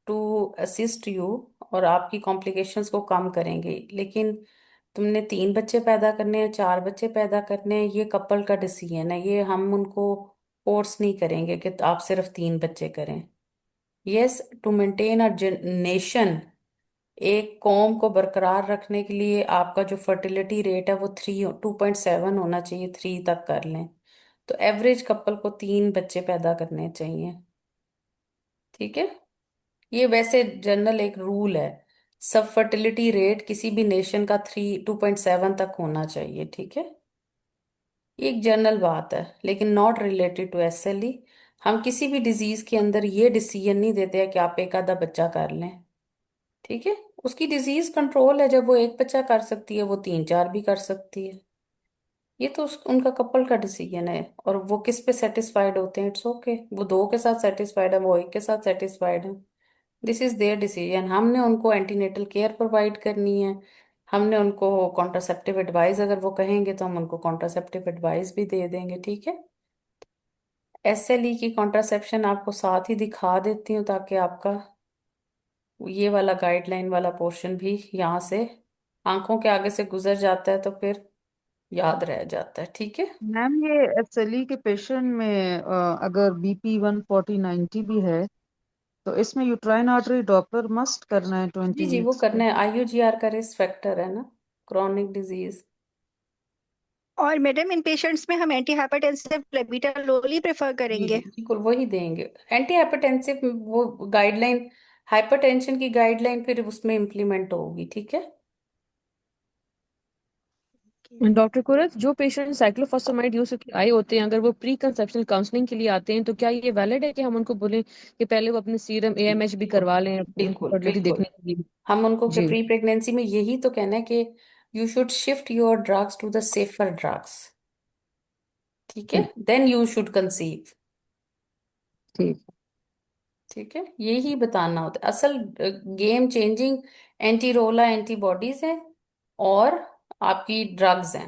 to assist you और आपकी कॉम्प्लिकेशंस को कम करेंगे, लेकिन तुमने 3 बच्चे पैदा करने हैं, 4 बच्चे पैदा करने हैं, ये कपल का डिसीजन है। ये हम उनको फोर्स नहीं करेंगे कि आप सिर्फ 3 बच्चे करें। Yes, to maintain a nation, एक कौम को बरकरार रखने के लिए आपका जो फर्टिलिटी रेट है वो 2.7 होना चाहिए, 3 तक कर लें। तो एवरेज कपल को 3 बच्चे पैदा करने चाहिए। ठीक है, ये वैसे जनरल एक रूल है। सब फर्टिलिटी रेट किसी भी नेशन का 2.7 तक होना चाहिए। ठीक है, ये एक जनरल बात है, लेकिन नॉट रिलेटेड टू एसएलई। हम किसी भी डिजीज के अंदर ये डिसीजन नहीं देते हैं कि आप एक आधा बच्चा कर लें। ठीक है, उसकी डिजीज कंट्रोल है, जब वो एक बच्चा कर सकती है वो 3 4 भी कर सकती है। ये तो उनका कपल का डिसीजन है, और वो किस पे सेटिस्फाइड होते हैं, इट्स ओके। वो 2 के साथ सेटिस्फाइड है, वो एक के साथ सेटिस्फाइड है, दिस इज देयर डिसीजन। हमने उनको एंटीनेटल केयर प्रोवाइड करनी है, हमने उनको कॉन्ट्रासेप्टिव एडवाइस, अगर वो कहेंगे तो हम उनको कॉन्ट्रासेप्टिव एडवाइस भी दे देंगे। ठीक है, एसएलई की कॉन्ट्रासेप्शन आपको साथ ही दिखा देती हूँ, ताकि आपका ये वाला गाइडलाइन वाला पोर्शन भी यहाँ से आंखों के आगे से गुजर जाता है, तो फिर याद रह जाता है। ठीक है। मैम ये एसएलई के पेशेंट में अगर बीपी 140/90 भी है तो इसमें यूट्राइन आर्टरी डॉपलर मस्ट करना है जी 20 जी, वो वीक्स पे। करना है, आईयूजीआर का रिस्क फैक्टर है ना, क्रॉनिक डिजीज। और मैडम इन पेशेंट्स में हम एंटी हाइपरटेंसिव लेबिटालोल ही प्रेफर जी जी करेंगे। बिल्कुल वही देंगे। एंटी हाइपरटेंसिव वो गाइडलाइन, हाइपरटेंशन की गाइडलाइन फिर उसमें इम्प्लीमेंट होगी। ठीक है। डॉक्टर कुरत, जो पेशेंट साइक्लोफॉस्फामाइड यूज करके आए होते हैं, अगर वो प्री कंसेप्शनल काउंसलिंग के लिए आते हैं, तो क्या ये वैलिड है कि हम उनको बोलें कि पहले वो अपने सीरम जी एएमएच भी बिल्कुल करवा लें अपनी बिल्कुल फर्टिलिटी बिल्कुल। देखने के लिए? हम उनको के जी। प्री प्रेगनेंसी में यही तो कहना है कि you should shift your drugs to the safer drugs. ठीक है, ठीक। Then you should conceive. ठीक। ठीक है, यही बताना होता है असल। गेम चेंजिंग एंटीरोला एंटीबॉडीज हैं और आपकी ड्रग्स हैं।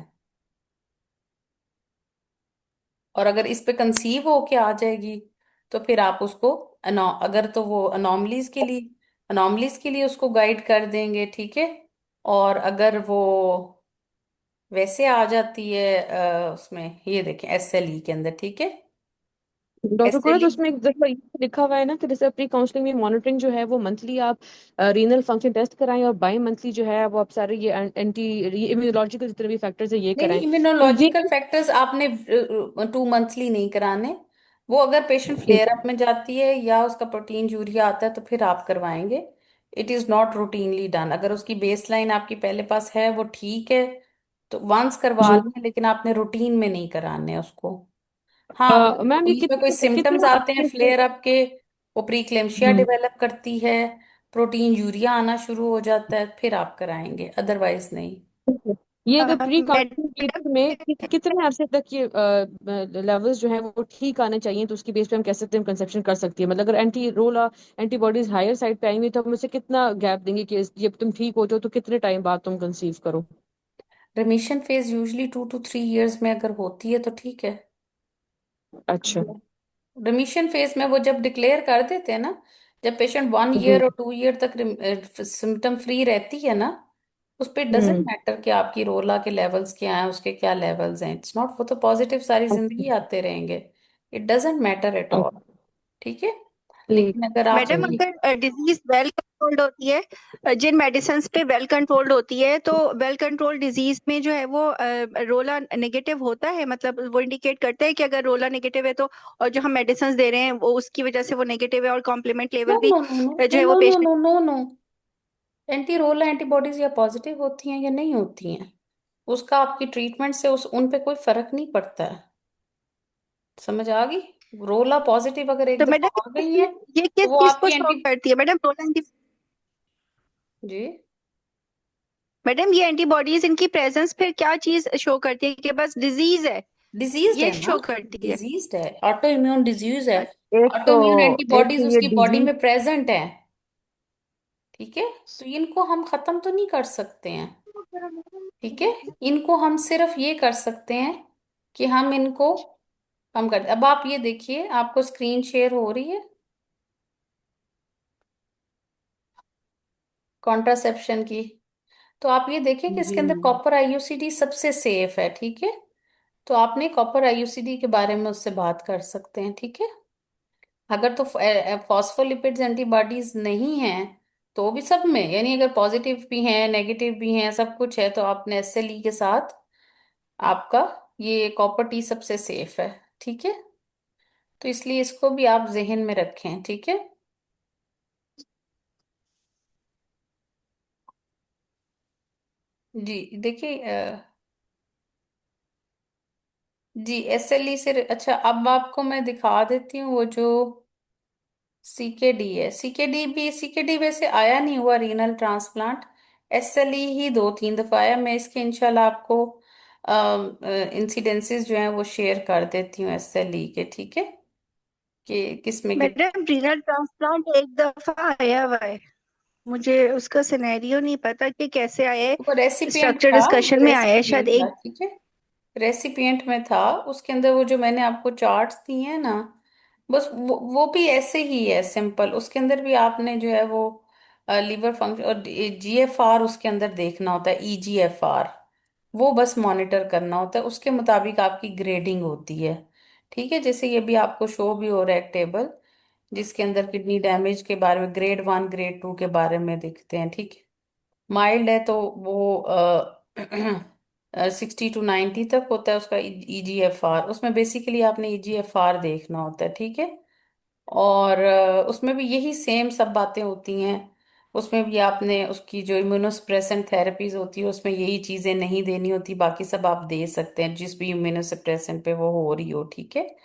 और अगर इस पे कंसीव होके आ जाएगी तो फिर आप उसको अगर तो वो अनॉमलीज के लिए उसको गाइड कर देंगे। ठीक है, और अगर वो वैसे आ जाती है उसमें ये देखें एसएलई के अंदर। ठीक है, डॉक्टर कुरत, एसएलई उसमें एक दफा ये लिखा हुआ है ना कि जैसे प्री काउंसलिंग में मॉनिटरिंग जो है वो मंथली आप रीनल फंक्शन टेस्ट कराएं, और बाई मंथली जो है वो आप सारे ये एंटी इम्यूनोलॉजिकल जितने भी फैक्टर्स है ये नहीं नहीं, कराएं। तो ये इम्यूनोलॉजिकल फैक्टर्स आपने 2 मंथली नहीं कराने। वो अगर पेशेंट ठीक फ्लेयर अप में जाती है या उसका प्रोटीन यूरिया आता है तो फिर आप करवाएंगे। It is not routinely done. अगर उसकी बेसलाइन आपकी पहले पास है वो ठीक है तो वंस करवा जी। लें, लेकिन आपने रूटीन में नहीं कराने उसको। हाँ, अगर मैम, ये बीच में कोई कितने सिम्टम्स कितने आते हैं आपके फ्लेयर अप के, वो प्रीक्लेम्शिया हम्म डेवलप करती है, प्रोटीन यूरिया आना शुरू हो जाता है, फिर आप कराएंगे, अदरवाइज नहीं। ये अगर प्री काउंसलिंग मैडम पीरियड में कितने अरसे तक ये लेवल्स जो है वो ठीक आने चाहिए, तो उसकी बेस पे हम कह सकते हैं कंसेप्शन कर सकती है? मतलब अगर anti Ro La antibodies higher side पे आएंगी तो हम उसे कितना गैप देंगे कि ये तुम ठीक हो जाओ तो कितने टाइम बाद तुम कंसीव करो? रिमीशन फेज यूजली 2 to 3 years में अगर होती है तो ठीक है। अच्छा। रिमीशन फेज में वो जब डिक्लेयर कर देते हैं ना, जब पेशेंट 1 ईयर जी। और 2 ईयर तक सिम्टम फ्री रहती है ना, उस पे डजेंट हम्म। मैटर कि आपकी रोला के लेवल्स क्या हैं, उसके क्या लेवल्स हैं, इट्स नॉट, वो तो पॉजिटिव सारी अच्छा। जिंदगी आते रहेंगे। It doesn't matter at all. अच्छा, ठीक है, ठीक। लेकिन अगर मैडम आपकी अगर डिजीज वेल कंट्रोल्ड होती है, जिन मेडिसिन पे वेल कंट्रोल्ड होती है, तो वेल कंट्रोल्ड डिजीज में जो है वो रोला नेगेटिव होता है, मतलब वो इंडिकेट करता है कि अगर रोला नेगेटिव है तो, और जो हम मेडिसिन दे रहे हैं वो उसकी वजह से वो नेगेटिव है, और कॉम्प्लीमेंट नो लेवल भी नो नो नो जो नो है वो no no patient. No no no, anti Ro La antibodies या पॉजिटिव होती हैं या नहीं होती हैं, उसका आपकी ट्रीटमेंट से उस उन पे कोई फर्क नहीं पड़ता है। समझ आ गई? रोला पॉजिटिव अगर एक तो दफा मैडम आ गई ये है ये तो किस वो चीज को आपकी शो एंटी। करती है मैडम, रोला जी, मैडम ये एंटीबॉडीज इनकी प्रेजेंस फिर क्या चीज शो करती है कि बस डिजीज है, डिजीज्ड ये है ना, शो करती है? डिजीज्ड है, ऑटो इम्यून डिजीज है। एक ऑटो तो इम्यून एक एंटीबॉडीज तो ये उसकी बॉडी डिजीज में प्रेजेंट है। ठीक है, तो इनको हम खत्म तो नहीं कर सकते हैं। ठीक है, इनको हम सिर्फ ये कर सकते हैं कि हम इनको कम कर, अब आप ये देखिए आपको स्क्रीन शेयर हो रही है कॉन्ट्रासेप्शन की। तो आप ये देखें कि इसके जी अंदर मैम। कॉपर आईयूसीडी सबसे सेफ है। ठीक है, तो आपने कॉपर आईयूसीडी के बारे में उससे बात कर सकते हैं। ठीक है, अगर तो फॉस्फोलिपिड्स एंटीबॉडीज नहीं हैं तो भी सब में, यानी अगर पॉजिटिव भी हैं नेगेटिव भी हैं सब कुछ है, तो आपने एसएलई के साथ आपका ये कॉपर टी सबसे सेफ है। ठीक है, तो इसलिए इसको भी आप जहन में रखें। ठीक है जी, देखिए जी एसएलई से अच्छा, अब आपको मैं दिखा देती हूँ वो जो सीकेडी है। सीकेडी वैसे आया नहीं हुआ रीनल ट्रांसप्लांट, एसएलई ही 2-3 दफा आया। मैं इसके इंशाल्लाह आपको इंसिडेंसेस जो हैं वो शेयर कर देती हूँ एसएलई के। ठीक है, कि किस में कित मैडम रीनल ट्रांसप्लांट एक दफा आया हुआ है, मुझे उसका सिनेरियो नहीं पता कि कैसे आया है। वो रेसिपिएंट स्ट्रक्चर था, वो डिस्कशन में आया है शायद रेसिपिएंट था। एक। ठीक है, रेसिपिएंट में था, उसके अंदर वो जो मैंने आपको चार्ट्स दिए हैं ना, बस वो भी ऐसे ही है सिंपल। उसके अंदर भी आपने जो है वो लीवर फंक्शन और जीएफआर उसके अंदर देखना होता है, ईजीएफआर वो बस मॉनिटर करना होता है, उसके मुताबिक आपकी ग्रेडिंग होती है। ठीक है, जैसे ये भी आपको शो भी हो रहा है एक टेबल जिसके अंदर किडनी डैमेज के बारे में ग्रेड 1 ग्रेड 2 के बारे में दिखते हैं। ठीक है, माइल्ड है तो वो 60 to 90 तक होता है उसका ईजीएफआर, उसमें बेसिकली आपने ईजीएफआर देखना होता है। ठीक है, और उसमें भी यही सेम सब बातें होती हैं। उसमें भी आपने उसकी जो इम्यूनोसप्रेसेंट थेरेपीज होती है उसमें यही चीज़ें नहीं देनी होती, बाकी सब आप दे सकते हैं जिस भी इम्यूनोसप्रेसेंट पे वो हो रही हो। ठीक है,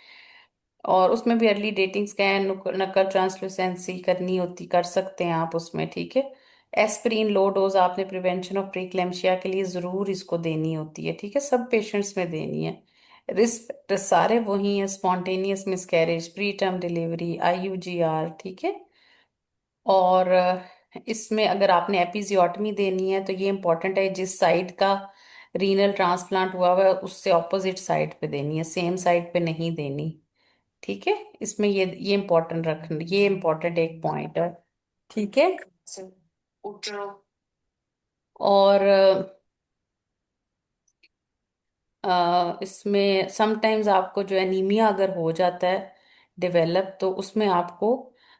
और उसमें भी अर्ली डेटिंग स्कैन नकल ट्रांसलूसेंसी करनी होती, कर सकते हैं आप उसमें। ठीक है, एस्पिरिन लो डोज आपने प्रिवेंशन ऑफ प्रीक्लेम्शिया के लिए ज़रूर इसको देनी होती है। ठीक है, सब पेशेंट्स में देनी है। रिस्क सारे वही है, spontaneous miscarriage, pre term delivery, IUGR. ठीक है, और इसमें अगर आपने एपिजियोटमी देनी है तो ये इम्पोर्टेंट है जिस साइड का रीनल ट्रांसप्लांट हुआ हुआ है उससे ऑपोजिट साइड पे देनी है, सेम साइड पे नहीं देनी। ठीक है, इसमें ये इम्पोर्टेंट रखना, ये इम्पोर्टेंट एक पॉइंट है। ठीक है, और इसमें समटाइम्स आपको जो एनीमिया अगर हो जाता है डेवलप, तो उसमें आपको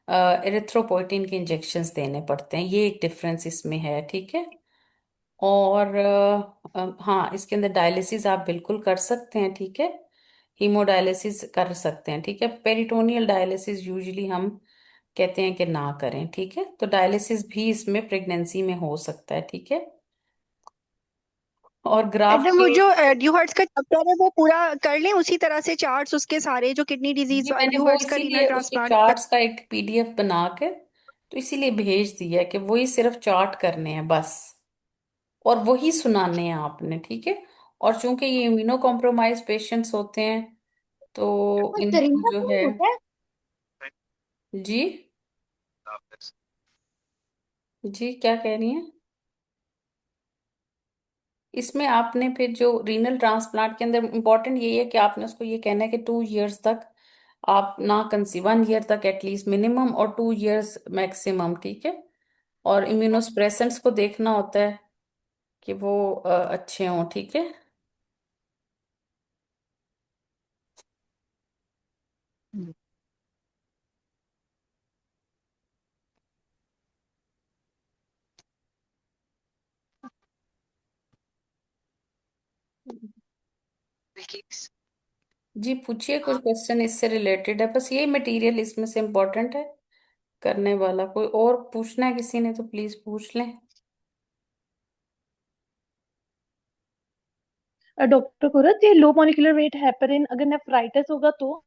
एरिथ्रोपोइटिन के इंजेक्शंस देने पड़ते हैं, ये एक डिफरेंस इसमें है। ठीक है, और हाँ इसके अंदर डायलिसिस आप बिल्कुल कर सकते हैं। ठीक है, हीमोडायलिसिस कर सकते हैं। ठीक है, पेरिटोनियल डायलिसिस यूजुअली हम कहते हैं कि ना करें। ठीक है, तो डायलिसिस भी इसमें प्रेगनेंसी में हो सकता है। ठीक है, और ग्राफ्ट मैडम वो के जो ड्यूहर्ट्स का चैप्टर है वो पूरा कर लें उसी तरह से, चार्ट्स उसके सारे जो किडनी डिजीज जी मैंने वो ड्यूहर्ट्स का रीनल इसीलिए उसके ट्रांसप्लांट का। चार्ट्स का एक पीडीएफ बना के तो इसीलिए भेज दिया है कि वही सिर्फ चार्ट करने हैं बस, और वही सुनाने हैं आपने। ठीक है, और चूंकि ये इम्यूनो कॉम्प्रोमाइज पेशेंट्स होते हैं तो इनको जो है जी जी क्या कह रही हैं, इसमें आपने फिर जो रीनल ट्रांसप्लांट के अंदर इम्पोर्टेंट यही है कि आपने उसको ये कहना है कि 2 इयर्स तक आप ना कंसीव, 1 ईयर तक एटलीस्ट मिनिमम और 2 इयर्स मैक्सिमम। ठीक है, और इम्यूनोस्प्रेसेंट्स को देखना होता है कि वो अच्छे हों। ठीक है जी, पूछिए कुछ क्वेश्चन इससे रिलेटेड है, बस यही मटेरियल इसमें से इम्पोर्टेंट है करने वाला। कोई और पूछना है किसी ने तो प्लीज पूछ लें। डॉक्टर कुरत, ये लो मॉलिक्यूलर वेट हेपरिन अगर नेफ्राइटिस होगा तो?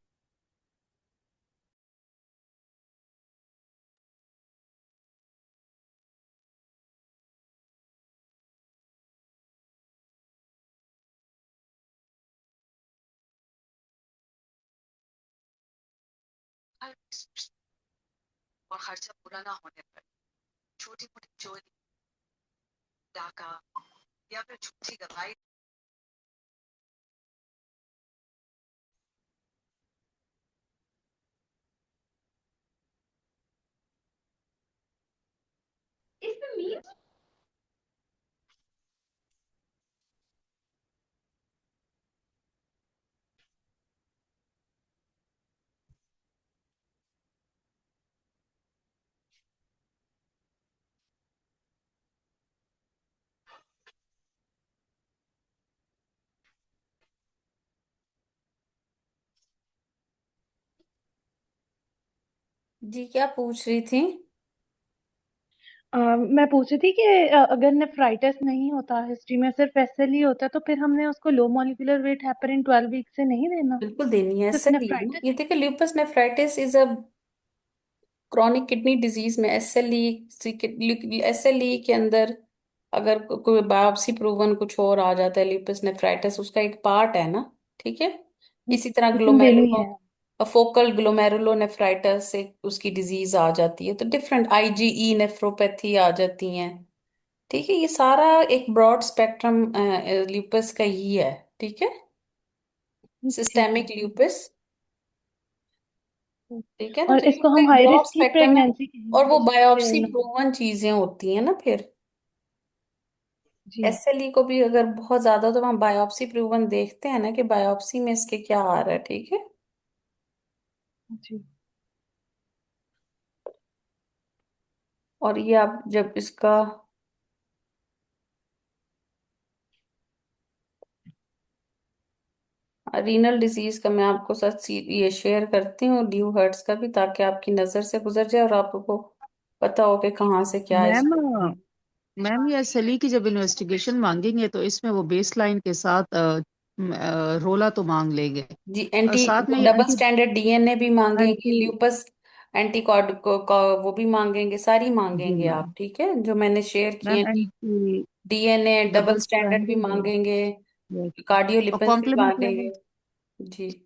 या फिर झूठी दवाई। जी क्या पूछ रही थी? मैं पूछ रही थी कि अगर नेफ्राइटिस नहीं होता हिस्ट्री में, सिर्फ एसएलई होता, तो फिर हमने उसको low molecular weight heparin 12 week से नहीं देना? बिल्कुल देनी है, सिर्फ ऐसे ही है ना। नेफ्राइटिस। ये देखिए, lupus nephritis is a chronic kidney disease में एसएलई के अंदर अगर कोई बायोप्सी प्रूवन कुछ और आ जाता है, ल्यूपस नेफ्राइटिस उसका एक पार्ट है ना। ठीक है। इसी तरह लेकिन देनी ग्लोमेरुलो है। फोकल ग्लोमेरुलोनेफ्राइटिस से उसकी डिजीज आ जाती है, तो डिफरेंट आईजीई नेफ्रोपैथी आ जाती हैं। ठीक है, ये सारा एक ब्रॉड स्पेक्ट्रम ल्यूपस का ही है। ठीक है, ठीक है। Systemic lupus. ठीक है ना, और तो ये इसको तो हम एक हाई ब्रॉड रिस्क की स्पेक्ट्रम है। प्रेगनेंसी और वो के बायोप्सी प्रूवन चीजें होती है ना फिर। जी। एसएलई को भी अगर बहुत ज्यादा, तो हम बायोप्सी प्रूवन देखते हैं ना कि बायोप्सी में इसके क्या आ रहा है। ठीक है। जी। और ये आप जब इसका रीनल डिजीज का मैं आपको सच ये शेयर करती हूँ, ड्यू हर्ट्स का भी, ताकि आपकी नजर से गुजर जाए और आपको पता हो कि कहाँ से क्या मैम इसको होना है। मैम ये सली की जब इन्वेस्टिगेशन मांगेंगे तो इसमें वो बेस लाइन के साथ रोला तो मांग लेंगे। जी, और एंटी साथ में ये डबल स्टैंडर्ड डीएनए भी मांगेंगे, एंटी ल्यूपस एंटीकॉड को वो भी मांगेंगे, सारी जी मांगेंगे मैम। आप। ठीक है, जो मैंने शेयर किए मैम हैं। Anti DNA double double standard भी स्ट्रैंडेड मांगेंगे, है कार्डियो और लिपिड्स भी कॉम्प्लीमेंट मांगेंगे। लेवल्स। जी।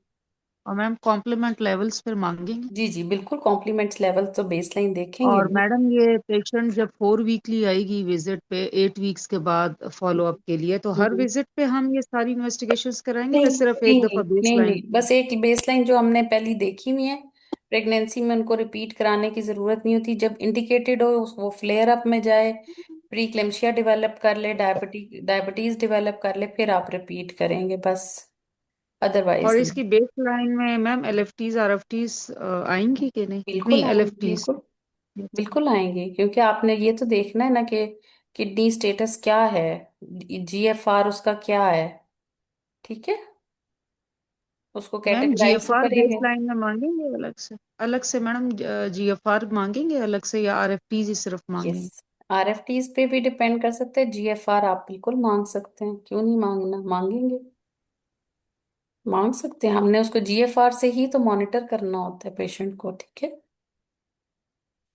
और मैम कॉम्प्लीमेंट लेवल्स फिर मांगेंगे। जी जी बिल्कुल, कॉम्प्लीमेंट्स लेवल तो बेसलाइन देखेंगे और ही। मैडम ये पेशेंट जब 4 वीकली आएगी विजिट पे 8 वीक्स के बाद फॉलो अप के लिए, तो हर हम्म। विजिट पे हम ये सारी इन्वेस्टिगेशंस कराएंगे नहीं या सिर्फ नहीं एक नहीं दफा बेस नहीं लाइन? नहीं, बस एक बेसलाइन जो हमने पहली देखी हुई है प्रेगनेंसी में, उनको रिपीट कराने की जरूरत नहीं होती। जब इंडिकेटेड हो वो फ्लेयर अप में जाए, प्री क्लेम्शिया डेवलप कर ले, डायबिटीज डेवलप कर ले, फिर आप रिपीट करेंगे बस, और अदरवाइज नहीं। इसकी बेस लाइन में मैम एलएफटीज आरएफटीज आएंगी कि नहीं? बिल्कुल नहीं आएंगे, एलएफटीज। बिल्कुल बिल्कुल आएंगे, क्योंकि आपने ये तो देखना है ना कि किडनी स्टेटस क्या है, जीएफआर उसका क्या है। ठीक है, उसको मैम कैटेगराइज तो जीएफआर बेस करेंगे। लाइन में मांगेंगे अलग से मैडम? जीएफआर मांगेंगे अलग से या आरएफटीज ही सिर्फ यस, मांगेंगे? आरएफटीज पे भी डिपेंड कर सकते हैं, जीएफआर आप बिल्कुल मांग सकते हैं, क्यों नहीं मांगना, मांगेंगे, मांग सकते हैं। हमने उसको जीएफआर से ही तो मॉनिटर करना होता है पेशेंट को। ठीक है,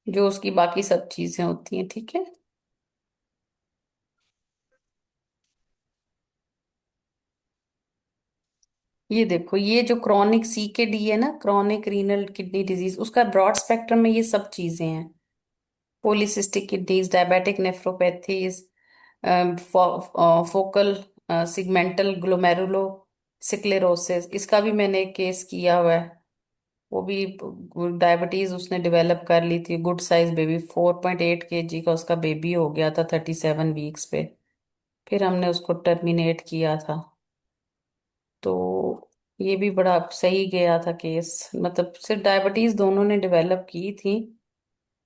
जो उसकी बाकी सब चीजें होती हैं। ठीक है। ये देखो, ये जो क्रॉनिक सीकेडी है ना, क्रॉनिक रीनल किडनी डिजीज, उसका ब्रॉड स्पेक्ट्रम में ये सब चीजें हैं। Polycystic kidneys, diabetic nephropathies, focal segmental glomerulo sclerosis, इसका भी मैंने एक केस किया हुआ है। वो भी डायबिटीज उसने डेवलप कर ली थी, गुड साइज बेबी, 4.8 kg का उसका बेबी हो गया था 37 वीक्स पे। फिर हमने उसको टर्मिनेट किया था। तो ये भी बड़ा सही गया था केस, मतलब सिर्फ डायबिटीज दोनों ने डेवलप की थी,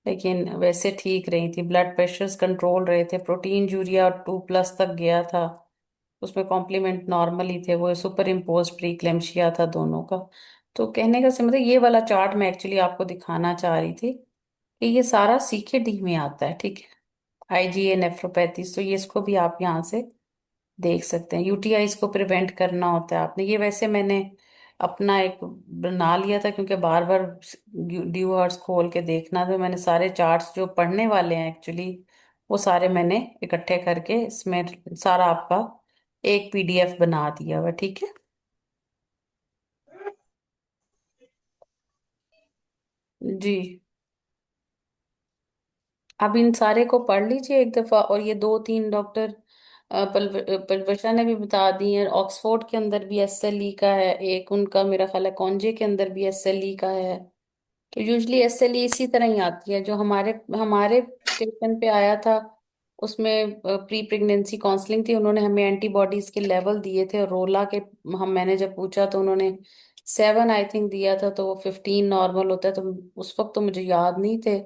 लेकिन वैसे ठीक रही थी, ब्लड प्रेशर्स कंट्रोल रहे थे, प्रोटीन यूरिया 2+ तक गया था, उसमें कॉम्प्लीमेंट नॉर्मल ही थे, वो सुपर इम्पोज प्री क्लेम्शिया था दोनों का। तो कहने का से मतलब ये वाला चार्ट मैं एक्चुअली आपको दिखाना चाह रही थी कि ये सारा सीखे डी में आता है। ठीक है, आईजीए नेफ्रोपैथी, तो ये इसको भी आप यहाँ से देख सकते हैं। यूटीआई को प्रिवेंट करना होता है आपने, ये वैसे मैंने अपना एक बना लिया था, क्योंकि बार बार ड्यू हर्ट्स खोल के देखना, तो मैंने सारे चार्ट्स जो पढ़ने वाले हैं एक्चुअली, वो सारे मैंने इकट्ठे करके इसमें सारा आपका एक पीडीएफ बना दिया हुआ है। ठीक है। जी, अब इन सारे को पढ़ लीजिए एक दफा, और ये 2-3 डॉक्टर पलवशा ने भी बता दी है। ऑक्सफोर्ड के अंदर भी एसएलई का है एक, उनका मेरा ख्याल है कॉन्जे के अंदर भी एसएलई का है। तो यूजली एसएलई इसी तरह ही आती है। जो हमारे हमारे स्टेशन पे आया था उसमें प्री प्रेगनेंसी काउंसलिंग थी, उन्होंने हमें एंटीबॉडीज के लेवल दिए थे, और रोला के हम मैंने जब पूछा तो उन्होंने 7 आई थिंक दिया था, तो वो 15 नॉर्मल होता है। तो उस वक्त तो मुझे याद नहीं थे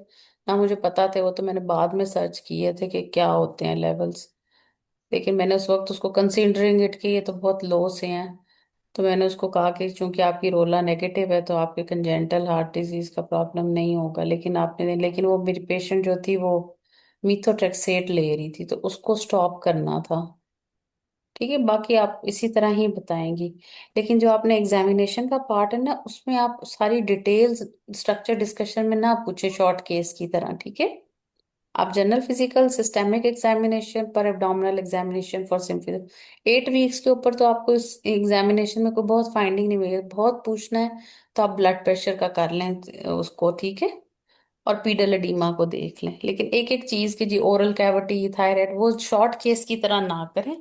ना मुझे पता थे वो, तो मैंने बाद में सर्च किए थे कि क्या होते हैं लेवल्स। लेकिन मैंने उस वक्त उसको कंसीडरिंग इट कि ये तो बहुत लो से हैं, तो मैंने उसको कहा कि चूंकि आपकी रोला नेगेटिव है तो आपके कंजेंटल हार्ट डिजीज का प्रॉब्लम नहीं होगा। लेकिन वो मेरी पेशेंट जो थी वो मीथोट्रेक्सेट ले रही थी, तो उसको स्टॉप करना था। ठीक है, बाकी आप इसी तरह ही बताएंगी। लेकिन जो आपने एग्जामिनेशन का पार्ट है ना, उसमें आप सारी डिटेल्स स्ट्रक्चर डिस्कशन में ना पूछे शॉर्ट केस की तरह, ठीक है। आप जनरल फिजिकल, सिस्टेमिक एग्जामिनेशन पर, abdominal examination for simple 8 weeks के ऊपर तो आपको इस एग्जामिनेशन में कोई बहुत फाइंडिंग नहीं मिलेगी। बहुत पूछना है तो आप ब्लड प्रेशर का कर लें उसको, ठीक है, और पीडल एडीमा को देख लें। लेकिन एक एक चीज की, जी ओरल कैविटी, थायराइड, वो शॉर्ट केस की तरह ना करें।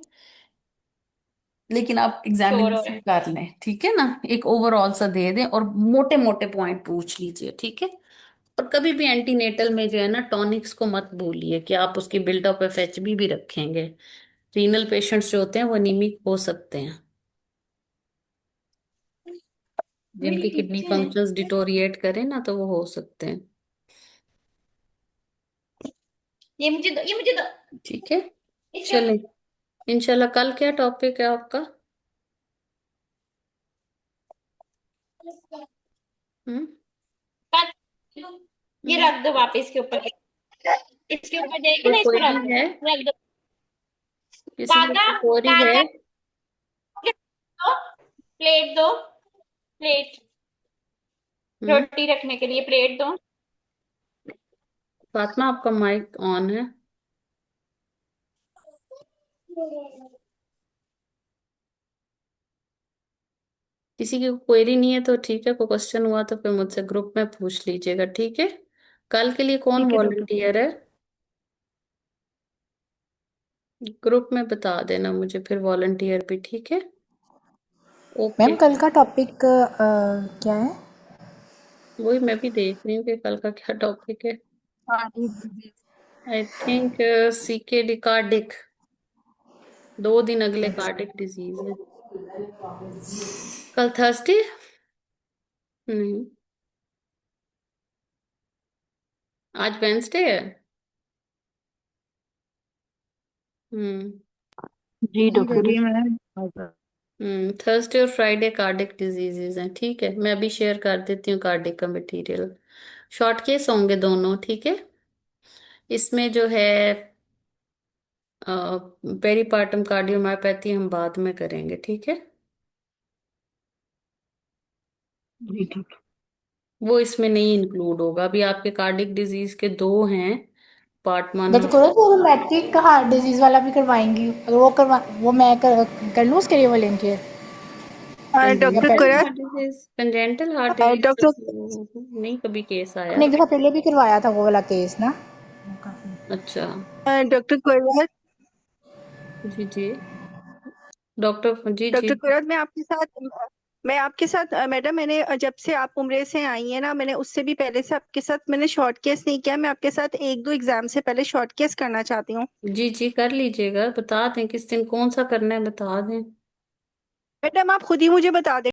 लेकिन आप श्योर हो एग्जामिनेशन कर लें, ठीक है ना, एक ओवरऑल सा दे दें और मोटे मोटे पॉइंट पूछ लीजिए, ठीक है। और कभी भी एंटीनेटल में जो है ना टॉनिक्स को मत भूलिए कि आप उसकी बिल्डअप एफएचबी भी रखेंगे। रीनल पेशेंट्स जो होते हैं वो एनीमिक हो सकते हैं, मेरी जिनकी किडनी पीछे है। फंक्शंस डिटोरिएट करें ना तो वो हो सकते हैं। ये मुझे दो। ठीक है, इसका चलें। इंशाल्लाह कल क्या टॉपिक है आपका? हम्म। काट ये हम्म। रख दो वापस इसके ऊपर। इसके ऊपर जाएगी कोई ना, इसको क्वेरी रख दो। है? रख दो। किसी को काका, कोई क्वेरी है? काका दो, प्लेट दो, प्लेट हम्म। रोटी रखने के लिए प्लेट दो। फातिमा आपका माइक ऑन है। किसी की क्वेरी नहीं है तो ठीक है, कोई क्वेश्चन हुआ तो फिर मुझसे ग्रुप में पूछ लीजिएगा, ठीक है। कल के लिए कौन ठीक है डॉक्टर। वॉलंटियर है? ग्रुप में बता देना मुझे फिर वॉलंटियर भी, ठीक है। ओके। मैम कल का टॉपिक क्या है? वही मैं भी देख रही हूँ कि कल का क्या टॉपिक है। Cardiac I think CK cardiac, 2 दिन अगले कार्डिक डिजीज है। कल थर्सडे? नहीं, आज वेंसडे है। हम्म। जी जी डॉक्टर डॉक्टर। जी मैं थर्सडे और फ्राइडे कार्डिक डिजीजेज हैं, ठीक है। मैं अभी शेयर कर देती हूँ कार्डिक का मटेरियल। शॉर्ट केस होंगे दोनों, ठीक है। इसमें जो है पेरीपार्टम कार्डियोमायोपैथी हम बाद में करेंगे, ठीक है। जी ठीक। वो इसमें नहीं इंक्लूड होगा। अभी आपके कार्डिक डिजीज के 2 हैं, पार्ट 1 डॉक्टर और करो तो रोमैटिक हार्ट डिजीज वाला भी करवाएंगी, अगर वो मैं कर लूँ उसके लिए वॉलेंटियर या डॉक्टर पहले? Congenital Qurrat, heart disease, congenital heart disease doctor नहीं कभी केस आया। आपने एक दफा पहले भी करवाया था वो वाला केस ना। अच्छा। डॉक्टर कुरत, जी जी, डॉक्टर जी जी। डॉक्टर कुरत, मैं आपके साथ मैडम, मैंने जब से आप उम्रे से आई हैं ना, मैंने उससे भी पहले से आपके साथ मैंने शॉर्ट केस नहीं किया। मैं आपके साथ 1-2 एग्जाम से पहले शॉर्ट केस करना चाहती हूँ। जी जी कर लीजिएगा, बता दें किस दिन कौन सा करना है, बता दें। मैडम आप खुद ही मुझे बता दें।